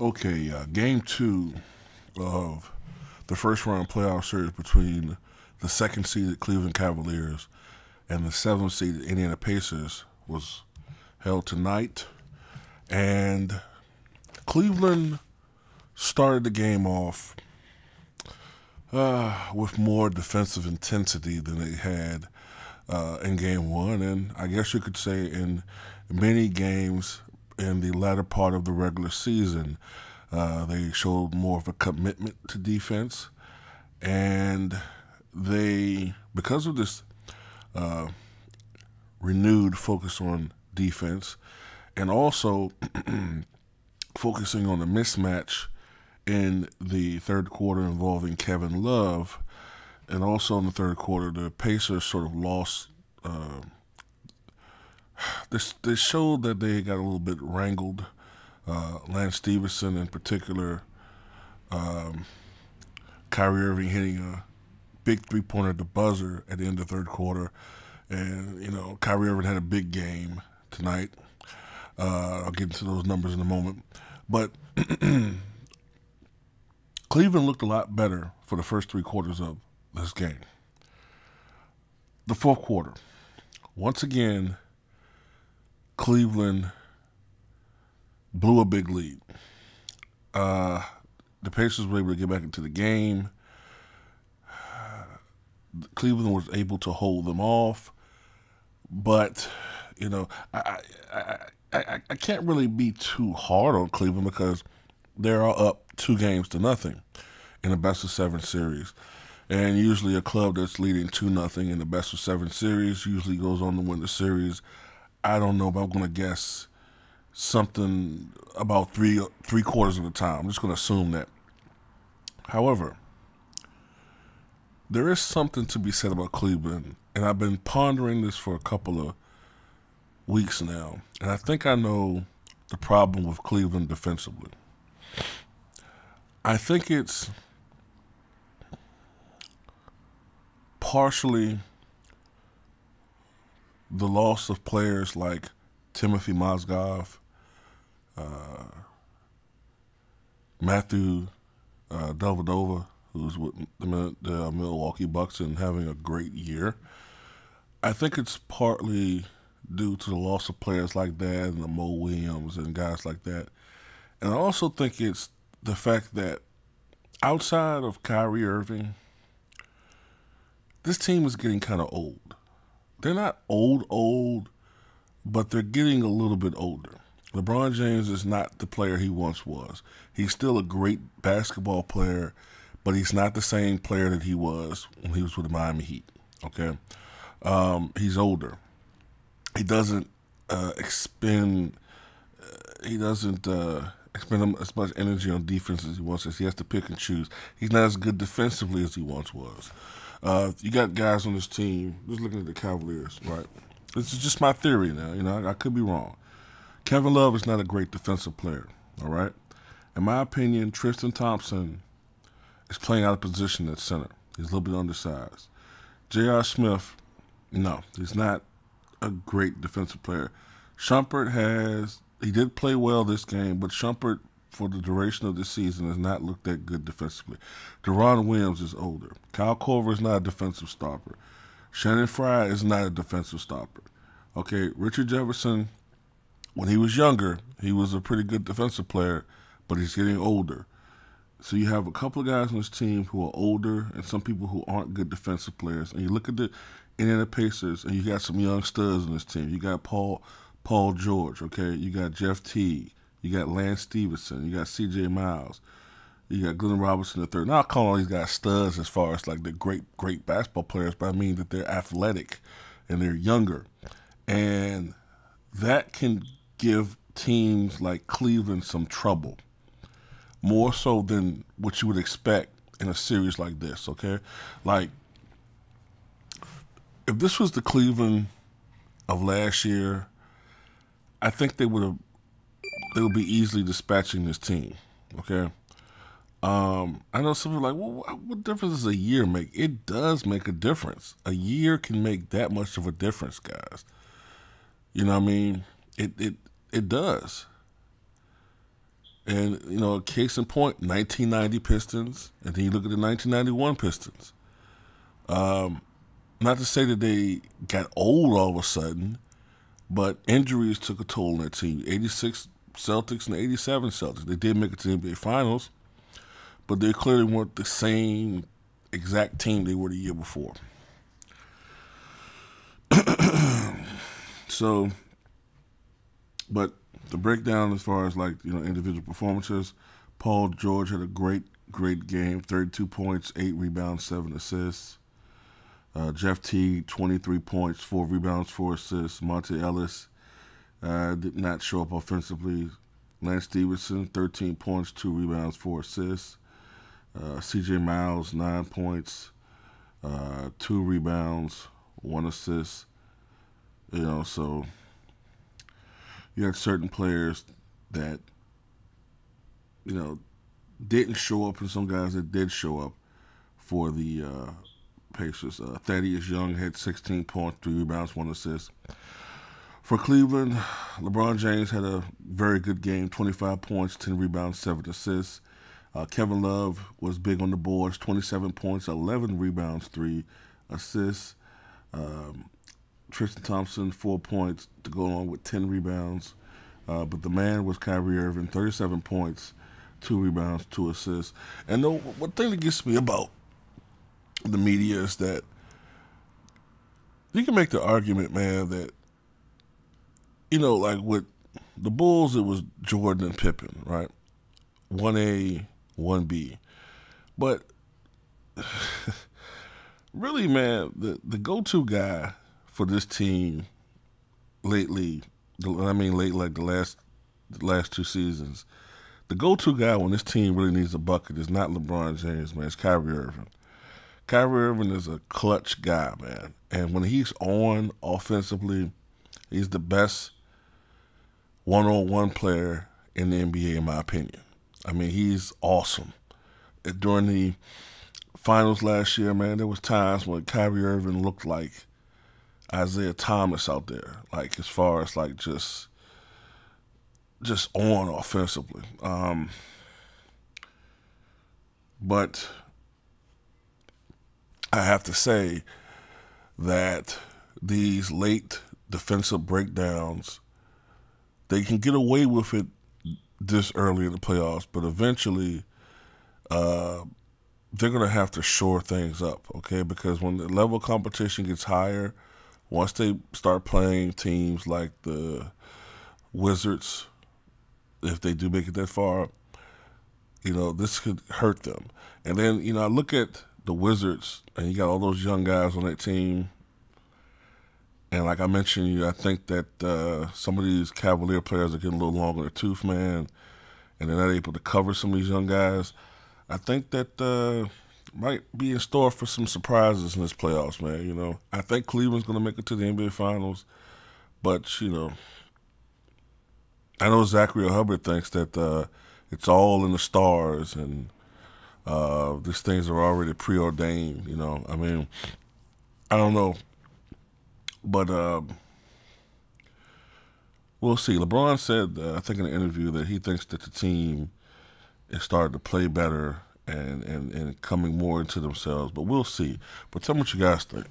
Okay, game two of the first round playoff series between the second seeded Cleveland Cavaliers and the seventh seeded Indiana Pacers was held tonight. And Cleveland started the game off with more defensive intensity than they had in game one. And I guess you could say in many games in the latter part of the regular season, they showed more of a commitment to defense. And because of this renewed focus on defense and also focusing on the mismatch in the third quarter involving Kevin Love, and also in the third quarter, the Pacers sort of lost. They showed that they got a little bit wrangled. Lance Stevenson, in particular, Kyrie Irving hitting a big three-pointer at the buzzer at the end of the third quarter, and Kyrie Irving had a big game tonight. I'll get into those numbers in a moment, but Cleveland looked a lot better for the first three quarters of this game. The fourth quarter, once again, Cleveland blew a big lead. The Pacers were able to get back into the game. Cleveland was able to hold them off, but I can't really be too hard on Cleveland because they're up 2-0 in a best-of-7 series. And usually a club that's leading 2-0 in the best-of-7 series usually goes on to win the series. I don't know, but I'm going to guess something about three quarters of the time. I'm just going to assume that. However, there is something to be said about Cleveland, and I've been pondering this for a couple of weeks now, and I think I know the problem with Cleveland defensively. I think it's partially the loss of players like Timothy Mozgov, Matthew Dellavedova, who's with the Milwaukee Bucks and having a great year. I think it's partly due to the loss of players like that and the Mo Williams and guys like that. And I also think it's the fact that outside of Kyrie Irving, this team is getting kind of old. They're not old, but they're getting a little bit older. LeBron James is not the player he once was. He's still a great basketball player, but he's not the same player that he was when he was with the Miami Heat. Okay, he's older. He doesn't expend. He doesn't expend as much energy on defense as he once was. He has to pick and choose. He's not as good defensively as he once was. You got guys on this team. Just looking at the Cavaliers, right? This is just my theory now. I could be wrong. Kevin Love is not a great defensive player, all right? In my opinion, Tristan Thompson is playing out of position at center. He's a little bit undersized. J.R. Smith, no, he's not a great defensive player. Shumpert he did play well this game, but Shumpert, for the duration of the season, has not looked that good defensively. Deron Williams is older. Kyle Korver is not a defensive stopper. Shannon Fry is not a defensive stopper. Okay, Richard Jefferson, when he was younger, he was a pretty good defensive player, but he's getting older. So you have a couple of guys on this team who are older and some people who aren't good defensive players. And you look at the Indiana Pacers, and you got some young studs on this team. You got Paul George, okay? You got Jeff Teague. You got Lance Stevenson. You got C.J. Miles. You got Glenn Robinson III. Now, I call all these guys studs as far as like they're great basketball players, but I mean that they're athletic and they're younger. And that can give teams like Cleveland some trouble, more so than what you would expect in a series like this, okay? Like, if this was the Cleveland of last year, I think they would be easily dispatching this team, okay? I know some people are like, well, what difference does a year make? It does make a difference. A year can make that much of a difference, guys. You know what I mean? It does. And, case in point, 1990 Pistons, and then you look at the 1991 Pistons. Not to say that they got old all of a sudden, but injuries took a toll on that team. 86 Celtics and 87 Celtics. They did make it to the NBA Finals, but they clearly weren't the same exact team they were the year before. So, but the breakdown as far as individual performances, Paul George had a great game, 32 points, 8 rebounds, 7 assists. Jeff Teague, 23 points, 4 rebounds, 4 assists. Monte Ellis did not show up offensively. Lance Stevenson, 13 points, 2 rebounds, 4 assists. C.J. Miles, 9 points, 2 rebounds, 1 assist. So you had certain players that, didn't show up, and some guys that did show up for the Pacers. Thaddeus Young had 16 points, 3 rebounds, 1 assist. For Cleveland, LeBron James had a very good game, 25 points, 10 rebounds, 7 assists. Kevin Love was big on the boards, 27 points, 11 rebounds, 3 assists. Tristan Thompson, 4 points to go along with 10 rebounds. But the man was Kyrie Irving, 37 points, 2 rebounds, 2 assists. And the one thing that gets me about the media is that you can make the argument, man, that, with the Bulls, it was Jordan and Pippen, right? 1A, 1B. But really, man, the go-to guy for this team lately, the last 2 seasons, the go-to guy when this team really needs a bucket is not LeBron James, man. It's Kyrie Irving. Kyrie Irving is a clutch guy, man. And when he's on offensively, he's the best one-on-one player in the NBA, in my opinion. I mean, he's awesome. During the finals last year, man, there was times when Kyrie Irving looked like Isaiah Thomas out there, as far as just on offensively. But I have to say that these late defensive breakdowns, they can get away with it this early in the playoffs, but eventually they're going to have to shore things up, okay? Because when the level of competition gets higher, once they start playing teams like the Wizards, if they do make it that far, this could hurt them. And then, I look at the Wizards, and you got all those young guys on that team. And like I mentioned, I think that some of these Cavalier players are getting a little long in the tooth, man, and they're not able to cover some of these young guys. I think that might be in store for some surprises in this playoffs, man. I think Cleveland's going to make it to the NBA Finals, but, I know Zachary Hubbard thinks that it's all in the stars and these things are already preordained, I mean, I don't know. But we'll see. LeBron said, I think in an interview, that he thinks that the team is starting to play better and coming more into themselves. But we'll see. But tell me what you guys think.